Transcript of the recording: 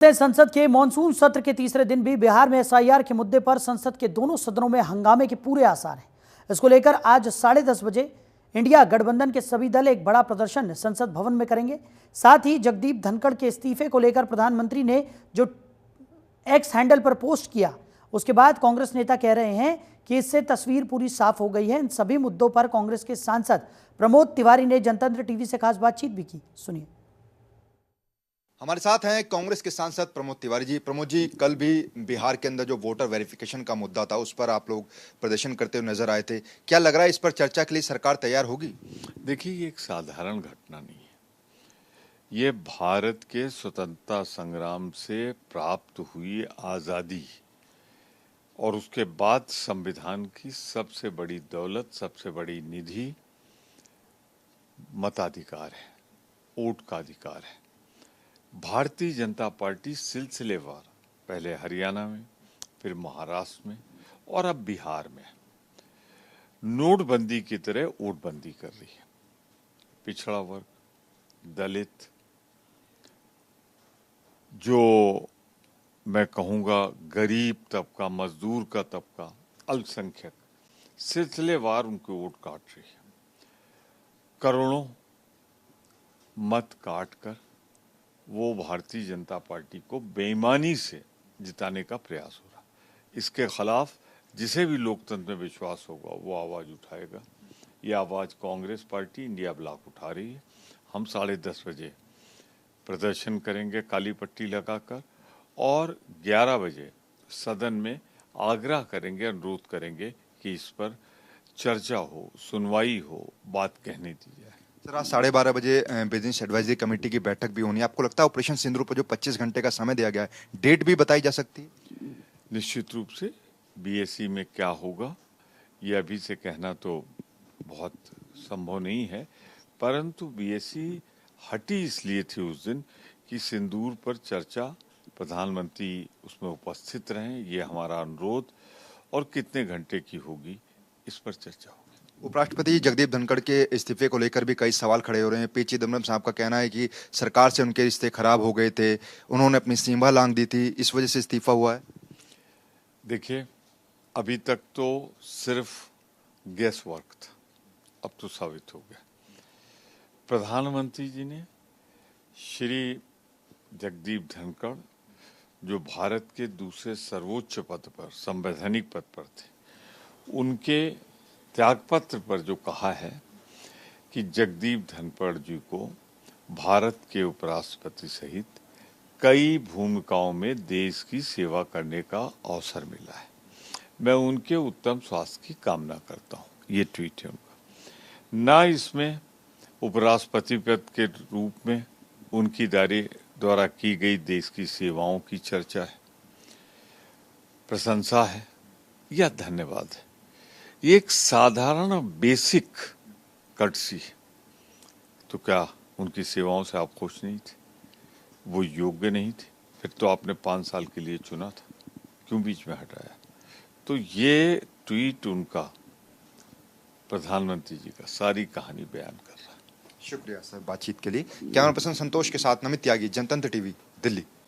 संसद के मॉनसून सत्र के तीसरे दिन भी बिहार में एसआईआर के मुद्दे पर संसद के दोनों सदनों में हंगामे के पूरे आसार हैं। इसको लेकर आज 10:30 बजे इंडिया गठबंधन के सभी दल एक बड़ा प्रदर्शन संसद भवन में करेंगे। साथ ही जगदीप धनखड़ के इस्तीफे को लेकर प्रधानमंत्री ने जो एक्स हैंडल पर पोस्ट किया, उसके बाद कांग्रेस नेता कह रहे हैं कि इससे तस्वीर पूरी साफ हो गई है। इन सभी मुद्दों पर कांग्रेस के सांसद प्रमोद तिवारी ने जनतंत्र टीवी से खास बातचीत भी की। सुनिए। हमारे साथ हैं कांग्रेस के सांसद प्रमोद तिवारी जी। प्रमोद जी, कल भी बिहार के अंदर जो वोटर वेरिफिकेशन का मुद्दा था उस पर आप लोग प्रदर्शन करते हुए नजर आए थे। क्या लग रहा है इस पर चर्चा के लिए सरकार तैयार होगी? देखिए, ये एक साधारण घटना नहीं है। ये भारत के स्वतंत्रता संग्राम से प्राप्त हुई आज़ादी और उसके बाद संविधान की सबसे बड़ी दौलत, सबसे बड़ी निधि मताधिकार है, वोट का अधिकार है। भारतीय जनता पार्टी सिलसिलेवार पहले हरियाणा में, फिर महाराष्ट्र में और अब बिहार में नोटबंदी की तरह वोटबंदी कर रही है। पिछड़ा वर्ग, दलित, जो मैं कहूँगा गरीब तबका, मजदूर का तबका, अल्पसंख्यक, सिलसिलेवार उनके वोट काट रही है। करोड़ों मत काट कर वो भारतीय जनता पार्टी को बेईमानी से जिताने का प्रयास हो रहा। इसके खिलाफ जिसे भी लोकतंत्र में विश्वास होगा वो आवाज़ उठाएगा। ये आवाज़ कांग्रेस पार्टी इंडिया ब्लॉक उठा रही है। हम 10:30 बजे प्रदर्शन करेंगे काली पट्टी लगाकर और 11 बजे सदन में आग्रह करेंगे, अनुरोध करेंगे कि इस पर चर्चा हो, सुनवाई हो, बात कहने दी जाए। सर, आज 12:30 बजे बिजनेस एडवाइजरी कमेटी की बैठक भी होनी है। आपको लगता है ऑपरेशन सिंदूर पर जो 25 घंटे का समय दिया गया है, डेट भी बताई जा सकती है? निश्चित रूप से बीएसई में क्या होगा ये अभी से कहना तो बहुत संभव नहीं है, परंतु बीएसई हटी इसलिए थी उस दिन कि सिंदूर पर चर्चा, प्रधानमंत्री उसमें उपस्थित रहें, ये हमारा अनुरोध, और कितने घंटे की होगी इस पर चर्चा होगी। उपराष्ट्रपति जगदीप धनखड़ के इस्तीफे को लेकर भी कई सवाल खड़े हो रहे हैं। पी चिदम्बरम साहब का कहना है कि सरकार से उनके रिश्ते खराब हो गए थे, उन्होंने अपनी सीमा लांघ दी थी, इस वजह से इस्तीफा हुआ है। देखिए, अभी तक तो सिर्फ गेस वर्क था, अब तो साबित हो गया। प्रधानमंत्री जी ने श्री जगदीप धनखड़, जो भारत के दूसरे सर्वोच्च पद पर, संवैधानिक पद पर थे, उनके त्यागपत्र पर जो कहा है कि जगदीप धनखड़ जी को भारत के उपराष्ट्रपति सहित कई भूमिकाओं में देश की सेवा करने का अवसर मिला है। मैं उनके उत्तम स्वास्थ्य की कामना करता हूँ। ये ट्वीट है उनका। ना इसमें उपराष्ट्रपति पद के रूप में उनकी द्वारा की गई देश की सेवाओं की चर्चा है, प्रशंसा है या धन्यवाद है। ये एक साधारण बेसिक कर्टसी है। तो क्या उनकी सेवाओं से आप खुश नहीं थे? वो योग्य नहीं थे? फिर तो आपने 5 साल के लिए चुना था, क्यों बीच में हटाया? तो ये ट्वीट उनका, प्रधानमंत्री जी का, सारी कहानी बयान कर रहा है। शुक्रिया सर बातचीत के लिए। कैमरा पर्सन संतोष के साथ नमित त्यागी, जनतंत्र टीवी, दिल्ली।